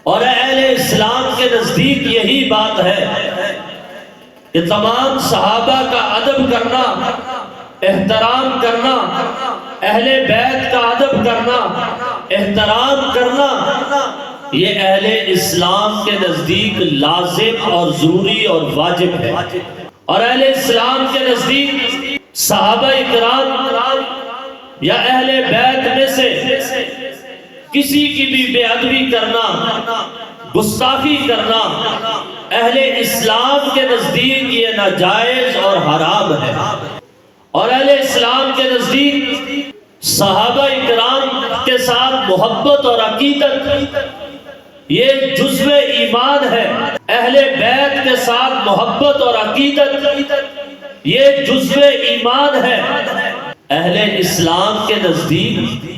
اور اہل اسلام کے نزدیک یہی بات ہے کہ تمام صحابہ کا ادب کرنا، احترام کرنا، اہل بیت کا ادب کرنا، احترام کرنا، یہ اہل اسلام کے نزدیک لازم اور ضروری اور واجب ہے۔ اور اہل اسلام کے نزدیک صحابہ اکرام یا اہل بیت میں سے کسی کی بھی بے ادبی کرنا، گستاخی کرنا اہل اسلام کے نزدیک یہ ناجائز اور حرام ہے۔ اور اہل اسلام کے نزدیک صحابہ اکرام کے ساتھ محبت اور عقیدت یہ جزو ایمان ہے۔ اہل بیت کے ساتھ محبت اور عقیدت یہ جزو ایمان ہے۔ اہل اسلام کے نزدیک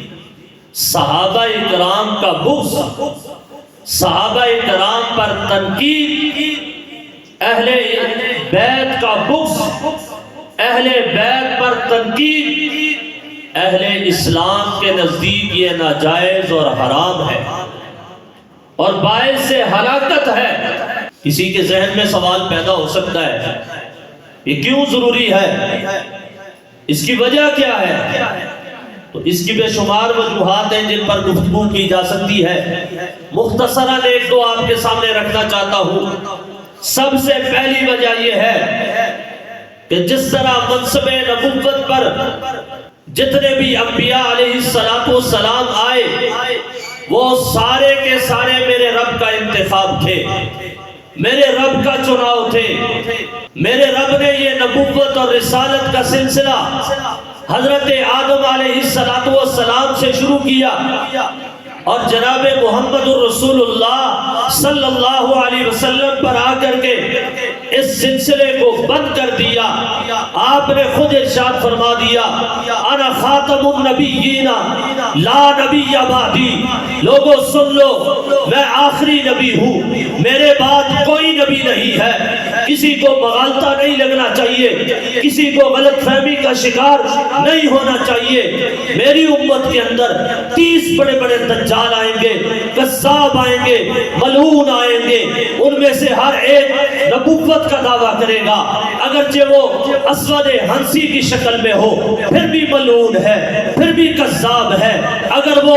صحابہ اکرام کا بغض، صحابہ اکرام پر تنقید، اہل بیت کا بغض، اہل بیت پر تنقید اہل اسلام کے نزدیک یہ ناجائز اور حرام ہے اور باعث ہلاکت ہے۔ کسی کے ذہن میں سوال پیدا ہو سکتا ہے یہ کیوں ضروری ہے، اس کی وجہ کیا ہے؟ تو اس کی بے شمار وجوہات ہیں جن پر گفتگو کی جا سکتی ہے۔ مختصراً ایک دو آپ کے سامنے رکھنا چاہتا ہوں۔ سب سے پہلی وجہ یہ ہے کہ جس طرح منصب نبوت پر جتنے بھی انبیاء علیہ السلام آئے وہ سارے کے سارے میرے رب کا انتخاب تھے، میرے رب کا چناؤ تھے۔ میرے رب نے یہ نبوت اور رسالت کا سلسلہ حضرت آدم علیہ السلام سے شروع کیا اور جناب محمد الرسول اللہ صلی اللہ علیہ وسلم پر آ کر کے اس سلسلے کو بند کر دیا۔ آپ نے خود ارشاد فرما دیا انا خاتم النبیین لا نبی بعدی، لوگوں سن لو میں آخری نبی ہوں، میرے بعد کوئی نبی نہیں ہے۔ کسی کو مغالطہ نہیں لگنا چاہیے، کسی کو غلط فہمی کا شکار نہیں ہونا چاہیے۔ میری امت کے اندر 30 بڑے بڑے دجال آئیں گے، کذاب آئیں گے، ملعون آئیں گے، ان میں سے ہر ایک نبوت کا دعویٰ کرے گا، اگرچہ وہ اسود ہنسی کی شکل میں ہو پھر بھی ملعون ہے، پھر بھی کذاب ہے۔ اگر وہ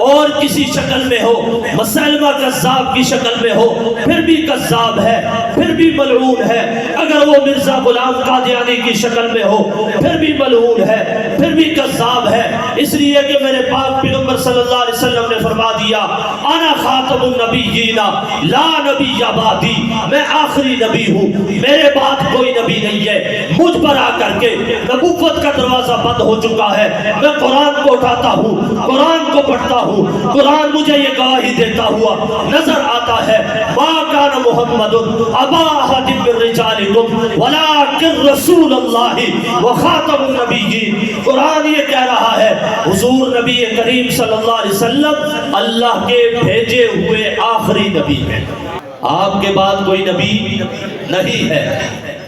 اور کسی شکل میں ہو، مسلمہ کذاب کی شکل میں ہو پھر بھی کذاب ہے، پھر بھی ملعون ہے۔ اگر وہ مرزا غلام قادیانی کی شکل میں ہو پھر بھی ملعون ہے، پھر بھی کذاب ہے۔ اس لیے کہ میرے پاک پیغمبر صلی اللہ علیہ وسلم نے فرما دیا انا خاتم النبیین لا نبی بعدی، میں آخری نبی ہوں، میرے بعد کوئی نبی نہیں ہے۔ مجھ پر آ کر کے نبوت کا دروازہ بند ہو چکا ہے۔ میں قرآن کو اٹھاتا ہوں، قرآن کو پڑھتا ہوں، قرآن مجھے یہ گواہی دیتا ہوا نظر آتا ہے ما کان محمد ابا احد من رجالکم ولکن رسول اللہ وخاتم النبیین۔ قرآن یہ کہہ رہا ہے حضور نبی کریم صلی اللہ علیہ وسلم اللہ کے بھیجے ہوئے آخری نبی ہیں، آپ کے بعد کوئی نبی نہیں ہے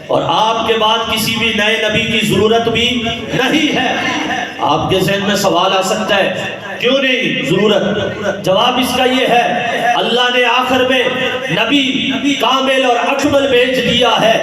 اور آپ کے بعد کسی بھی نئے نبی کی ضرورت بھی نہیں ہے۔ آپ کے ذہن میں سوال آ سکتا ہے کیوں نہیں ضرورت؟ جواب اس کا یہ ہے اللہ نے آخر میں نبی کامل اور اکمل بھیج دیا ہے۔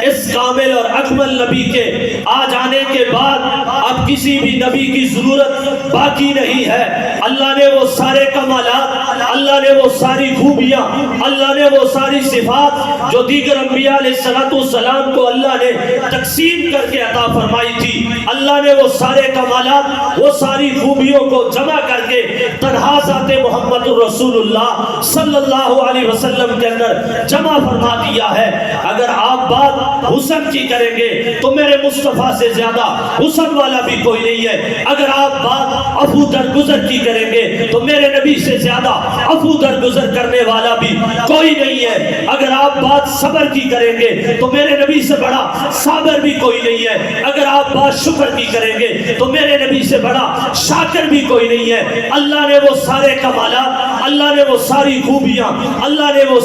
اس کامل اور اکمل نبی کے آ جانے کے بعد اب کسی بھی نبی کی ضرورت باقی نہیں ہے۔ اللہ نے وہ سارے کمالات، اللہ نے وہ ساری خوبیاں، اللہ نے وہ ساری صفات جو دیگر انبیاء علیہ السلام کو اللہ نے تقسیم کر کے عطا فرمائی تھی، اللہ نے وہ سارے کمالات، وہ ساری خوبیوں کو جمع کر کے تنہا ذات محمد الرسول اللہ صلی اللہ علیہ وسلم کے اندر جمع فرما دیا ہے۔ اگر آپ بات حسن کی کریں گے تو میرے مصطفیٰ سے زیادہ حسن والا بھی کوئی نہیں ہے۔ اگر آپ بات عفو درگزر کی کریں گے تو میرے نبی سے زیادہ عفو درگزر کرنے والا بھی کوئی نہیں ہے۔ اگر آپ بات صبر کی کریں گے تو میرے نبی سے بڑا صابر بھی کوئی نہیں ہے۔ اگر آپ بات شکر کی کریں گے تو میرے نبی سے بڑا شاکر بھی کوئی نہیں ہے۔ اللہ نے وہ سارے کمالات، اللہ نے وہ ساری خوبیاں، اللہ نے وہ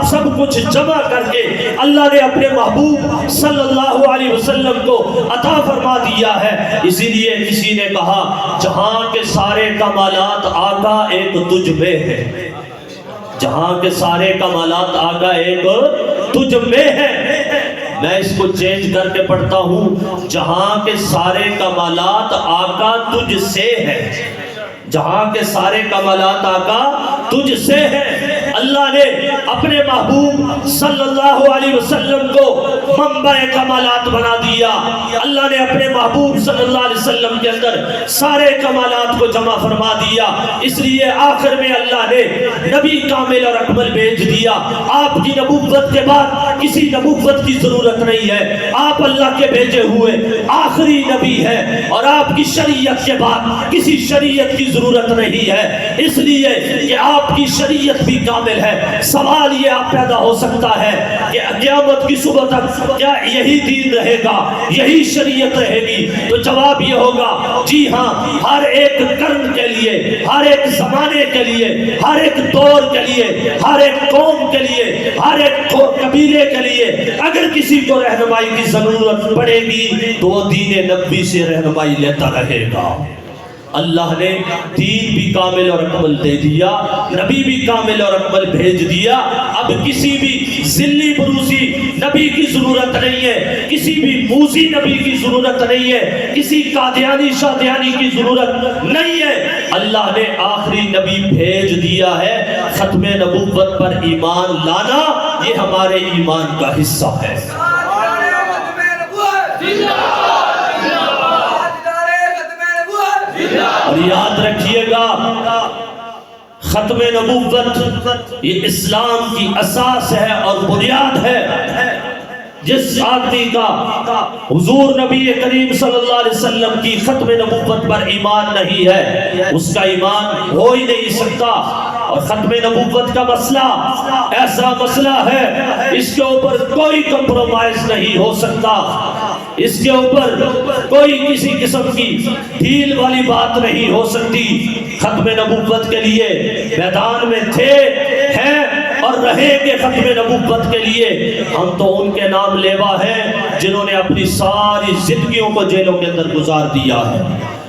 سب کچھ جمع کر کے اللہ نے اپنے محبوب صلی اللہ علیہ وسلم کو عطا فرما دیا ہے۔ اسی لیے کسی نے کہا جہاں کے سارے کمالات آقا ایک تجھ میں ہے۔ جہاں کے سارے کمالات آقا ایک تجھ میں ہے۔ میں اس کو چینج کر کے پڑھتا ہوں، جہاں کے سارے کمالات آقا تجھ سے ہے، جہاں کے سارے کمالات آقا تجھ سے ہے۔ اللہ نے اپنے محبوب صلی اللہ علیہ وسلم کو منبع کمالات بنا دیا، اللہ نے اپنے محبوب صلی اللہ علیہ وسلم کے اندر سارے کمالات کو جمع فرما دیا، اس لیے آخر میں اللہ نے نبی کامل اور اکمل بھیج دیا۔ آپ کی نبوت کے بعد کسی نبوت کی ضرورت نہیں ہے، آپ اللہ کے بھیجے ہوئے آخری نبی ہے، اور آپ کی شریعت کے بعد کسی شریعت کی ضرورت نہیں ہے، اس لیے کہ آپ کی شریعت بھی کامل ہے۔ سوال یہ آپ پیدا ہو سکتا ہے کہ قیامت کی صبح تک کیا یہی دین رہے گا، یہی شریعت رہے گی؟ تو جواب یہ ہوگا جی ہاں، ہر ایک قرن کے لیے، ہر ایک زمانے کے لیے، ہر ایک دور کے لیے، ہر ایک قوم کے لیے، ہر ایک قبیلے کے لیے اگر کسی کو رہنمائی کی ضرورت پڑے گی تو وہ دین نبوی سے رہنمائی لیتا رہے گا۔ اللہ نے دین بھی کامل اور اکمل دے دیا، نبی بھی کامل اور اکمل بھیج دیا، اب کسی بھی ذلی بروزی نبی کی ضرورت نہیں ہے، کسی بھی موذی نبی کی ضرورت نہیں ہے، کسی قادیانی شادیانی کی ضرورت نہیں ہے۔ اللہ نے آخری نبی بھیج دیا ہے، ختم نبوت پر ایمان لانا یہ ہمارے ایمان کا حصہ ہے۔ اور یاد رکھیے گا، ختم نبوت یہ اسلام کی اساس ہے اور بنیاد ہے۔ جس آدمی کا حضور نبی کریم صلی اللہ علیہ وسلم کی ختم نبوت پر ایمان نہیں ہے، اس کا ایمان ہو ہی نہیں سکتا۔ اور ختم نبوت کا مسئلہ ایسا مسئلہ ہے، اس کے اوپر کوئی کمپرومائز نہیں ہو سکتا، اس کے اوپر کوئی کسی قسم کی ڈھیل والی بات نہیں ہو سکتی۔ ختم نبوت کے لیے میدان میں تھے، ہیں اور رہیں گے ختم نبوت کے لیے۔ ہم تو ان کے نام لیوا ہیں جنہوں نے اپنی ساری زندگیوں کو جیلوں کے اندر گزار دیا ہے۔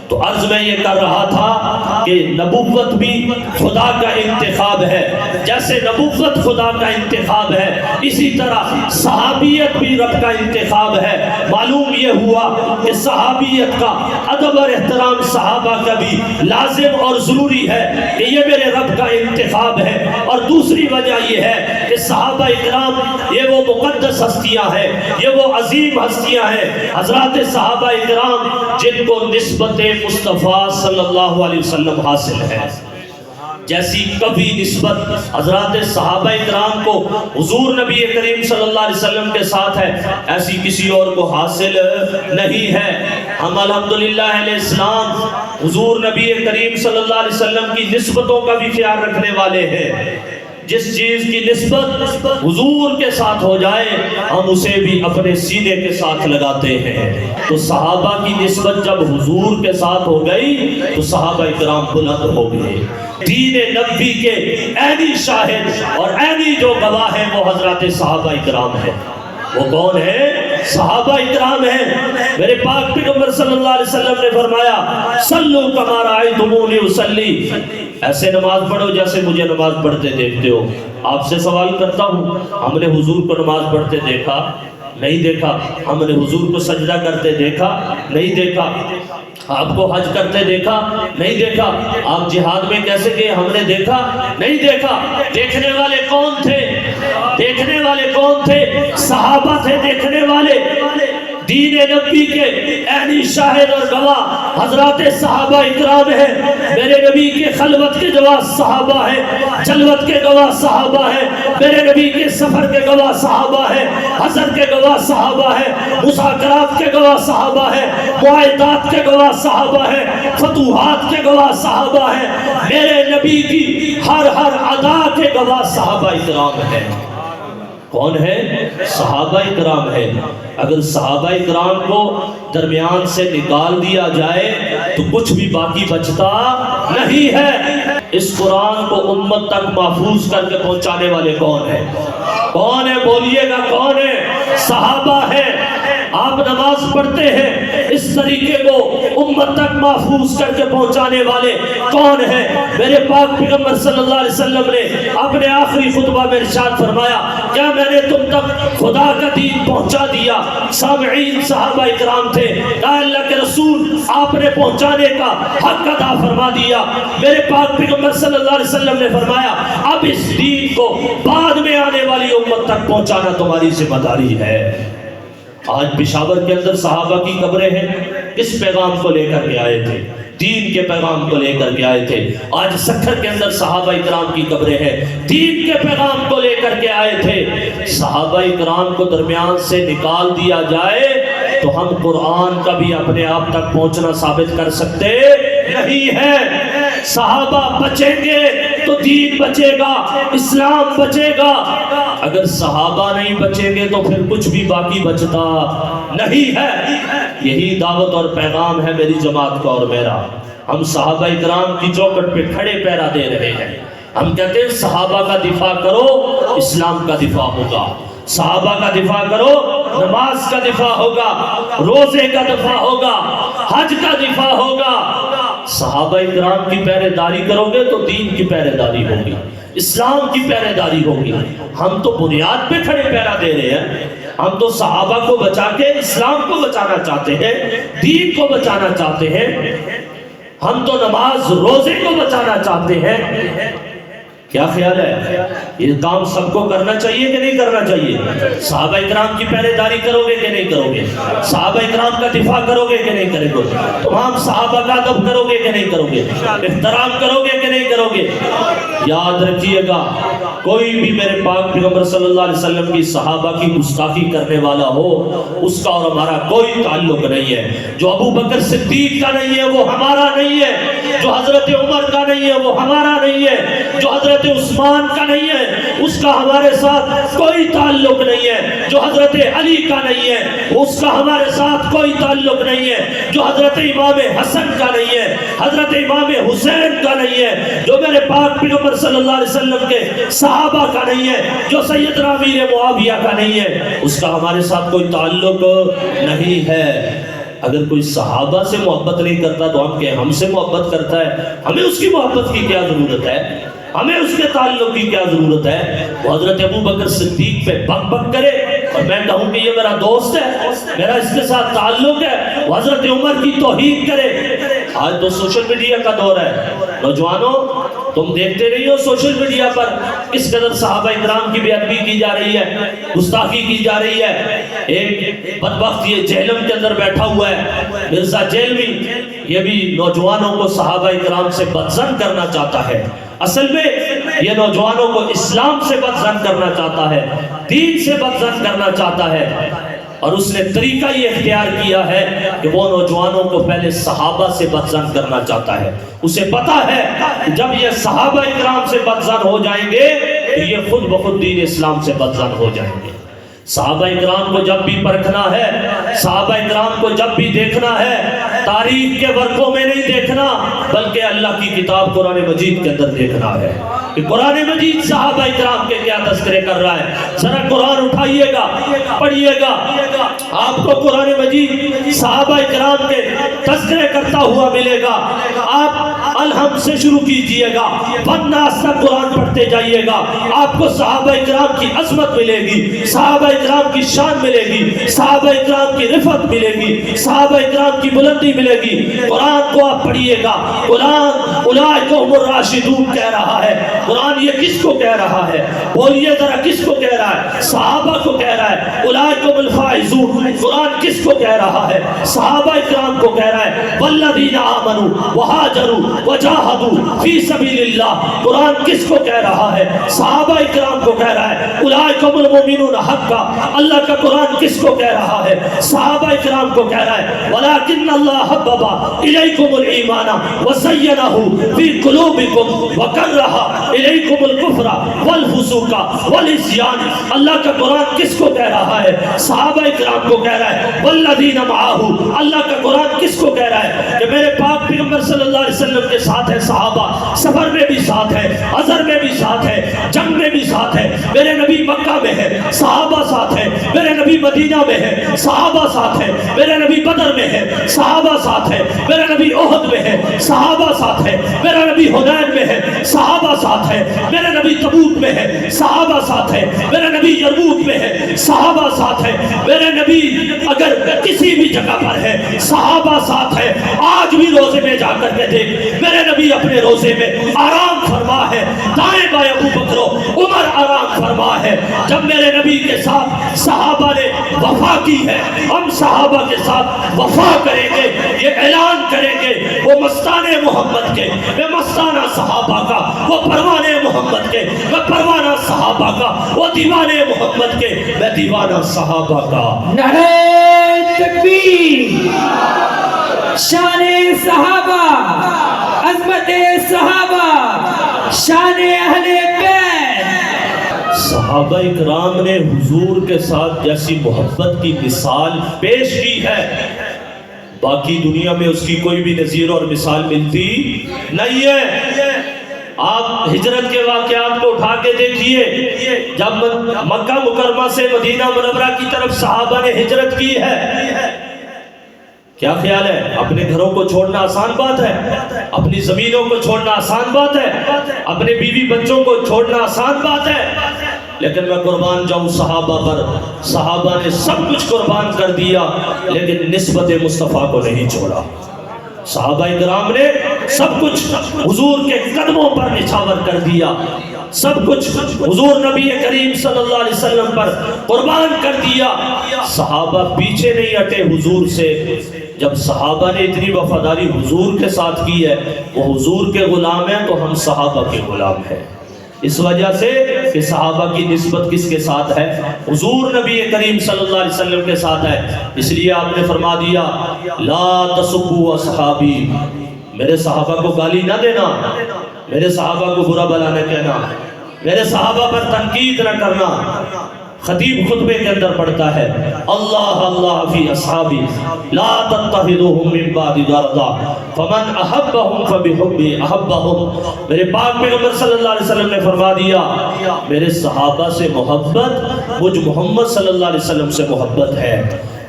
تو عرض میں یہ کر رہا تھا کہ نبوت بھی خدا کا انتخاب ہے، جیسے نبوت خدا کا انتخاب ہے اسی طرح صحابیت بھی رب کا انتخاب ہے۔ معلوم یہ ہوا کہ صحابیت کا ادب اور احترام صحابہ کا بھی لازم اور ضروری ہے کہ یہ میرے رب کا انتخاب ہے۔ اور دوسری وجہ یہ ہے کہ صحابہ اکرام یہ وہ مقدس ہستیاں ہیں، یہ وہ عظیم ہستیاں ہیں، حضرات صحابہ اکرام جن کو نسبت مصطفیٰ صلی اللہ علیہ وسلم حاصل ہے۔ جیسی کبھی نسبت حضرات صحابہ اکرام کو حضور نبی کریم صلی اللہ علیہ وسلم کے ساتھ ہے، ایسی کسی اور کو حاصل نہیں ہے۔ ہم الحمدللہ اہل اسلام حضور نبی کریم صلی اللہ علیہ وسلم کی نسبتوں کا بھی خیال رکھنے والے ہیں۔ جس چیز کی نسبت حضور کے ساتھ ہو جائے ہم اسے بھی اپنے سینے کے ساتھ لگاتے ہیں۔ تو صحابہ کی نسبت جب حضور کے ساتھ ہو گئی تو صحابہ اکرام بلند ہو گئے۔ دین نبوی کے عینی شاہد اور عینی جو گواہ ہیں وہ حضرات صحابہ اکرام ہیں۔ وہ کون ہے؟ صحابہ اکرام ہیں۔ میرے پاک پیغمبر صلی اللہ علیہ وسلم نے فرمایا صلو کما رأیتمونی اصلی، ایسے نماز پڑھو جیسے مجھے نماز پڑھتے دیکھتے ہو۔ آپ سے سوال کرتا ہوں، ہم نے حضور کو نماز پڑھتے دیکھا؟ نہیں دیکھا۔ ہم نے حضور کو سجدہ کرتے دیکھا؟ نہیں دیکھا۔ آپ کو حج کرتے دیکھا؟ نہیں دیکھا۔ آپ جہاد میں کیسے گئے؟ ہم نے دیکھا؟ نہیں دیکھا۔ دیکھنے والے کون تھے؟ دیکھنے والے کون تھے؟ صحابہ تھے دیکھنے والے۔ دین نبی کے عینی شاہد اور گواہ حضرات صحابہ اکرام ہیں۔ میرے نبی کے خلوت کے گواہ صحابہ ہیں، جلوت کے گواہ صحابہ ہیں، میرے نبی کے سفر کے گواہ صحابہ ہیں، حضر کے گواہ صحابہ ہیں، مذاکرات کے گواہ صحابہ ہیں، معاہدات کے گواہ صحابہ ہیں، فتوحات کے گواہ صحابہ ہیں، میرے نبی کی ہر ادا کے گواہ صحابہ اکرام ہیں۔ کون ہے؟ صحابہ اکرام ہے۔ اگر صحابہ اکرام کو درمیان سے نکال دیا جائے تو کچھ بھی باقی بچتا نہیں ہے۔ اس قرآن کو امت تک محفوظ کر کے پہنچانے والے کون ہیں؟ کون ہے؟ بولیے گا کون ہے؟ صحابہ ہے۔ آپ نماز پڑھتے ہیں، اس طریقے کو امت تک محفوظ کر کے پہنچانے والے کون ہیں؟ میرے پاک پیغمبر صلی اللہ علیہ وسلم نے اپنے آخری خطبہ میں ارشاد فرمایا، کیا میں نے تم تک خدا کا دین پہنچا دیا؟ سامعین صحابہ اکرام تھے، کہا اللہ کے رسول آپ نے پہنچانے کا حق ادا فرما دیا۔ میرے پاک پیغمبر صلی اللہ علیہ وسلم نے فرمایا، اب اس دین کو بعد میں آنے والی امت تک پہنچانا تمہاری ذمہ داری ہے۔ آج پشاور کے اندر صحابہ کی قبریں ہیں، کس پیغام کو لے کر کے آئے تھے؟ دین کے پیغام کو لے کر کے آئے تھے۔ آج سکھر کے اندر صحابہ اکرام کی قبریں ہیں، دین کے پیغام کو لے کر کے آئے تھے۔ صحابہ اکرام کو درمیان سے نکال دیا جائے تو ہم قرآن کا بھی اپنے آپ تک پہنچنا ثابت کر سکتے نہیں ہے۔ صحابہ بچیں گے تو دین بچے گا، اسلام بچے گا۔ اگر صحابہ نہیں بچیں گے تو پھر کچھ بھی باقی بچتا نہیں ہے۔ یہی دعوت اور پیغام ہے میری جماعت کا اور میرا۔ ہم صحابہ اکرام کی چوکٹ پہ کھڑے پیرا دے رہے ہیں۔ ہم کہتے ہیں صحابہ کا دفاع کرو، اسلام کا دفاع ہوگا۔ صحابہ کا دفاع کرو، نماز کا دفاع ہوگا، روزے کا دفاع ہوگا، حج کا دفاع ہوگا۔ صحابہ اکرام کی پہرے داری کرو گے تو دین کی پہرے داری ہوگی، اسلام کی پہرے داری ہوگی۔ ہم تو بنیاد پہ کھڑے پیرا دے رہے ہیں۔ ہم تو صحابہ کو بچا کے اسلام کو بچانا چاہتے ہیں، دین کو بچانا چاہتے ہیں۔ ہم تو نماز روزے کو بچانا چاہتے ہیں۔ کیا خیال ہے؟ یہ کام سب کو کرنا چاہیے کہ نہیں کرنا چاہیے؟ صحابہ اکرام کی پہرے داری کرو گے کہ نہیں کرو گے؟ صحابہ اکرام کا دفاع کرو گے کہ نہیں کرو گے؟ تمام صحابہ کا ادب کرو گے کہ نہیں کرو گے؟ احترام کرو گے کہ نہیں کرو گے؟ یاد رکھیے گا، کوئی بھی میرے پاک پیغمبر صلی اللہ علیہ وسلم کی صحابہ کی گستاخی کرنے والا ہو، اس کا اور ہمارا کوئی تعلق نہیں ہے۔ جو ابو بکر صدیق کا نہیں ہے وہ ہمارا نہیں ہے، جو حضرت عمر کا نہیں ہے وہ ہمارا نہیں ہے، جو حضرت عثمان کا نہیں ہے اس کا ہمارے ساتھ کوئی تعلق نہیں ہے، جو حضرت علی کا نہیں ہے اس کا ہمارے ساتھ کوئی تعلق نہیں ہے، جو حضرت امام حسن کا نہیں ہے، حضرت امام حسین کا نہیں ہے، جو میرے پاک پیغمبر صلی اللہ علیہ وسلم کے صحابہ کا نہیں ہے، جو سیدنا امیر معاویہ کا نہیں ہے، اس کا ہمارے ساتھ کوئی تعلق نہیں ہے۔ اگر کوئی صحابہ سے محبت نہیں کرتا تو ہم سے محبت کرتا ہے، ہمیں اس کی محبت کی کیا ضرورت ہے؟ ہمیں اس کے تعلق کی کیا ضرورت ہے؟ وہ حضرت ابو بکر صدیق پہ بک بک کرے اور میں کہوں کہ یہ میرا دوست ہے، میرا اس کے ساتھ تعلق ہے، وہ حضرت عمر کی توہین کرے۔ آج تو سوشل میڈیا کا دور ہے، نوجوانوں تم دیکھتے نہیں ہو سوشل میڈیا پر کس قدر صحابہ اکرام کی بے ادبی کی جا رہی ہے، گستاخی کی جا رہی ہے۔ ایک بدبخت یہ جہلم کے اندر بیٹھا ہوا ہے مرزا جیلوی، یہ بھی نوجوانوں کو صحابہ اکرام سے بدظن کرنا چاہتا ہے۔ اصل میں یہ نوجوانوں کو اسلام سے بدظن کرنا چاہتا ہے، دین سے بدظن کرنا چاہتا ہے، اور اس نے طریقہ یہ اختیار کیا ہے کہ وہ نوجوانوں کو پہلے صحابہ سے بدظن کرنا چاہتا ہے۔ اسے پتا ہے کہ جب یہ صحابہ اکرام سے بدظن ہو جائیں گے تو یہ خود بخود دین اسلام سے بدظن ہو جائیں گے۔ صحابہ اکرام کو جب بھی پرکھنا ہے، صحابہ اکرام کو جب بھی دیکھنا ہے، تاریخ کے ورقوں میں نہیں دیکھنا بلکہ اللہ کی کتاب قرآن مجید کے اندر دیکھنا ہے کہ قرآن مجید صحابہ اکرام کے کیا تذکرے کر رہا ہے۔ ذرا قرآن اٹھائیے گا، پڑھیے گا، آپ کو قرآن مجید صحابہ اکرام کے تذکرے کرتا ہوا ملے گا۔ آپ الحمد سے شروع کیجئے گا، والناس تک قرآن پڑھتے جائیے گا، آپ کو صحابہ اکرام کی عظمت ملے گی، صحابہ اکرام کی شان ملے گی، صحابہ اکرام کی رفعت ملے گی، صحابہ اکرام کی بلندی ملے گی۔ قرآن کو آپ پڑھیے گا، قرآن اولئک هم الراشدون کہہ رہا ہے۔ قرآن یہ کس کو کہہ رہا ہے؟ بولیے ذرا کس کو کہہ رہا ہے؟ صحابہ کو کہہ رہا ہے۔ اولئک هم الفائزون قرآن کس کو کہہ رہا ہے؟ صحابہ اکرام کو کہہ رہا ہے۔ والذین آمنوا وہاجروا وجاہدوا فی سبیل اللہ قرآن کس کو کہہ رہا ہے؟ صحابہ اکرام کو کہہ رہا ہے۔ اولئک هم المؤمنون حقا اللہ کا قرآن کس کو کہہ رہا ہے؟ صحابہ اکرام کو کہہ رہا ہے۔ ولکن اللہ حبب الیکم الایمان وزینہ فی قلوبکم وکرہ الیکم الکفر والفسوق والعصیان اللہ کا قرآن کس کو کہہ رہا ہے؟ صحابہ اکرام کو کہہ رہا ہے۔ والذین معہ اللہ کا قرآن کس کو کہہ رہا ہے؟ کہ میرے پاک پیغمبر صلی اللہ علیہ وسلم کے ساتھ ہے صحابہ، سفر میں بھی ساتھ ہے، حضر میں بھی ساتھ ہے، جنگ میں بھی ساتھ ہے، میرے نبی مکہ میں ہے، صحابہ ساتھ ہے، میرے نبی مدینہ میں ہے، صحابہ ساتھ ہے، میرے نبی بدر میں ہے، صحابہ ساتھ ہے، میرے نبی احد میں ہے، صحابہ ساتھ ہے، میرے نبی حنین میں ہے، صحابہ ساتھ ہے، میرے نبی تبوک میں ہے، صحابہ ساتھ ہے، میرے نبی یرموک میں ہے، صحابہ ساتھ ہے، میرے نبی اگر کسی بھی جگہ پر ہے صحابہ ساتھ ہے۔ آج بھی روزے میں جا کر کے دیکھ، میرے نبی اپنے روزے میں آرام فرما ہے، دائیں بائیں ابو بکر و عمر آرام فرما ہے۔ جب میرے نبی کے ساتھ صحابہ نے وفا کی ہے، ہم صحابہ کے ساتھ وفا کریں گے، یہ اعلان کریں گے، وہ مستانے محمد کے، میں مستانہ صحابہ کا، وہ پروانے محمد کے، میں پروانہ صحابہ کا، وہ دیوانے محمد کے، میں دیوانہ صحابہ کا۔ نعرہ تکبیر، شان صحابہ، عظمت صحابہ، شان اہل بیت۔ صحابہ اکرام نے حضور کے ساتھ جیسی محبت کی مثال پیش کی ہے، باقی دنیا میں اس کی کوئی بھی نظیر اور مثال ملتی نہیں ہے۔ آپ ہجرت کے واقعات کو اٹھا کے دیکھیے، جب مکہ مکرمہ سے مدینہ منورہ کی طرف صحابہ نے ہجرت کی ہے، کیا خیال ہے؟ اپنے گھروں کو چھوڑنا آسان بات ہے، اپنی زمینوں کو چھوڑنا آسان بات ہے، اپنے بیوی بچوں کو چھوڑنا آسان بات ہے، لیکن میں قربان جاؤں صحابہ پر۔ صحابہ نے سب کچھ قربان کر دیا لیکن نسبت مصطفیٰ کو نہیں چھوڑا۔ صحابہ اکرام نے سب کچھ حضور کے قدموں پر نچھاور کر دیا، سب کچھ حضور نبی کریم صلی اللہ علیہ وسلم پر قربان کر دیا۔ صحابہ پیچھے نہیں ہٹے حضور سے۔ جب صحابہ نے اتنی وفاداری حضور کے ساتھ کی ہے، وہ حضور کے غلام ہیں تو ہم صحابہ کے غلام ہیں۔ اس وجہ سے کہ صحابہ کی نسبت کس کے ساتھ ہے؟ حضور نبی کریم صلی اللہ علیہ وسلم کے ساتھ ہے۔ اس لیے آپ نے فرما دیا لا تسبوا اصحابی، میرے صحابہ کو گالی نہ دینا، میرے صحابہ کو برا بھلا نہ کہنا، میرے صحابہ پر تنقید نہ کرنا۔ خطیب خطبے کے اندر پڑھتا ہے اللہ اللہ فی اصحابی لا تتخذوهم من بعد غرضا فمن احبهم فبحبی احبهم۔ میرے پاک پیغمبر صلی اللہ علیہ وسلم نے فرما دیا میرے صحابہ سے محبت مجھ محمد صلی اللہ علیہ وسلم سے محبت ہے،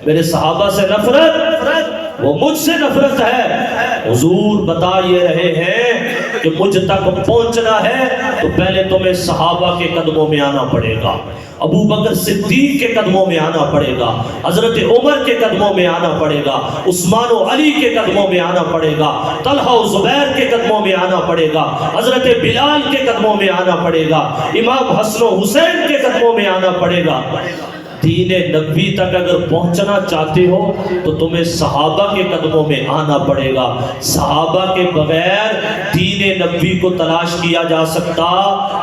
میرے صحابہ سے نفرت وہ مجھ سے نفرت ہے۔ حضور بتا یہ رہے ہیں کہ مجھ تک پہنچنا ہے تو پہلے تمہیں صحابہ کے قدموں میں آنا پڑے گا، ابو بکر صدیق کے قدموں میں آنا پڑے گا، حضرت عمر کے قدموں میں آنا پڑے گا، عثمان و علی کے قدموں میں آنا پڑے گا، طلحہ و زبیر کے قدموں میں آنا پڑے گا، حضرت بلال کے قدموں میں آنا پڑے گا، امام حسن و حسین کے قدموں میں آنا پڑے گا۔ دین نبوی تک اگر پہنچنا چاہتے ہو تو تمہیں صحابہ کے قدموں میں آنا پڑے گا۔ صحابہ کے بغیر دین نبوی کو تلاش کیا جا سکتا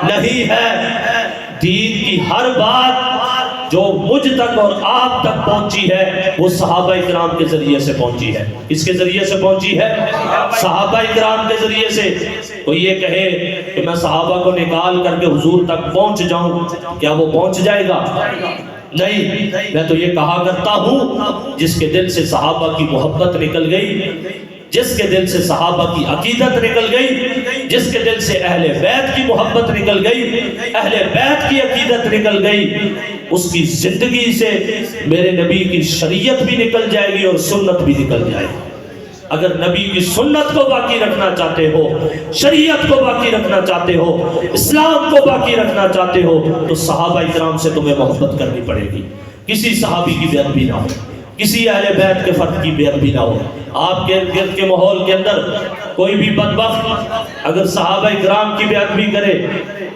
نہیں ہے۔ دین کی ہر بات جو مجھ تک اور آپ تک پہنچی ہے وہ صحابہ اکرام کے ذریعے سے پہنچی ہے۔ اس کے ذریعے سے پہنچی ہے صحابہ اکرام کے ذریعے سے۔ کوئی یہ کہے کہ میں صحابہ کو نکال کر کے حضور تک پہنچ جاؤں، کیا وہ پہنچ جائے گا؟ نہیں، میں تو یہ کہا کرتا ہوں جس کے دل سے صحابہ کی محبت نکل گئی، جس کے دل سے صحابہ کی عقیدت نکل گئی، جس کے دل سے اہل بیت کی محبت نکل گئی، اہل بیت کی عقیدت نکل گئی، اس کی زندگی سے میرے نبی کی شریعت بھی نکل جائے گی اور سنت بھی نکل جائے گی۔ اگر نبی کی سنت کو باقی رکھنا چاہتے ہو، شریعت کو باقی رکھنا چاہتے ہو، اسلام کو باقی رکھنا چاہتے ہو تو صحابہ اکرام سے تمہیں محبت کرنی پڑے گی۔ کسی صحابی کی بیعت بھی نہ ہو، کسی اہل بیت کے فرد کی بیعت بھی نہ ہو۔ آپ کے گرد کے ماحول کے اندر کوئی بھی بدبخت اگر صحابہ اکرام کی بیعت بھی کرے،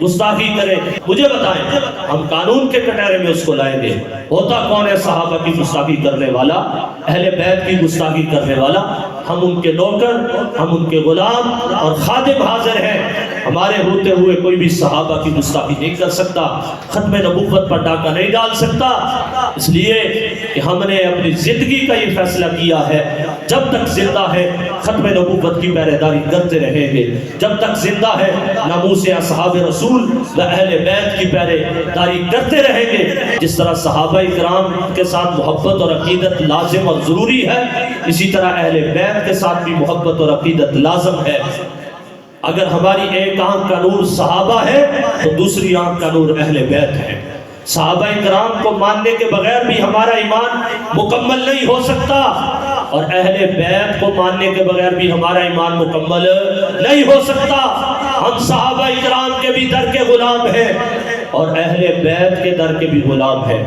گستاخی کرے، مجھے بتائیں، ہم قانون کے کٹہرے میں اس کو لائیں گے۔ ہوتا کون ہے صحابہ کی گستاخی کرنے والا، اہل بیت کی گستاخی کرنے والا؟ ہم ان کے نوکر، ہم ان کے غلام اور خادم حاضر ہیں۔ ہمارے ہوتے ہوئے کوئی بھی صحابہ کی گستاخی نہیں کر سکتا، ختم نبوت پر ڈاکہ نہیں ڈال سکتا۔ اس لیے کہ ہم نے اپنی زندگی کا یہ فیصلہ کیا ہے جب تک زندہ ہے ختم نبوت کی پہرے داری کرتے رہیں گے، جب تک زندہ ہے ناموس اصحاب رسول و اہل بیت کی پہرے داری کرتے رہیں گے۔ جس طرح صحابہ اکرام کے ساتھ محبت اور عقیدت لازم اور ضروری ہے، اسی طرح اہل بیت کے ساتھ بھی محبت اور عقیدت لازم ہے۔ اگر ہماری ایک آنکھ کا نور صحابہ ہے تو دوسری آنکھ کا نور اہل بیت ہے۔ صحابہ کرام کو ماننے کے بغیر بھی ہمارا ایمان مکمل نہیں ہو سکتا، اور اہل بیت کو ماننے کے بغیر بھی ہمارا ایمان مکمل نہیں ہو سکتا۔ ہم صحابہ کرام کے بھی در کے غلام ہیں اور اہل بیت کے در کے بھی غلام ہیں۔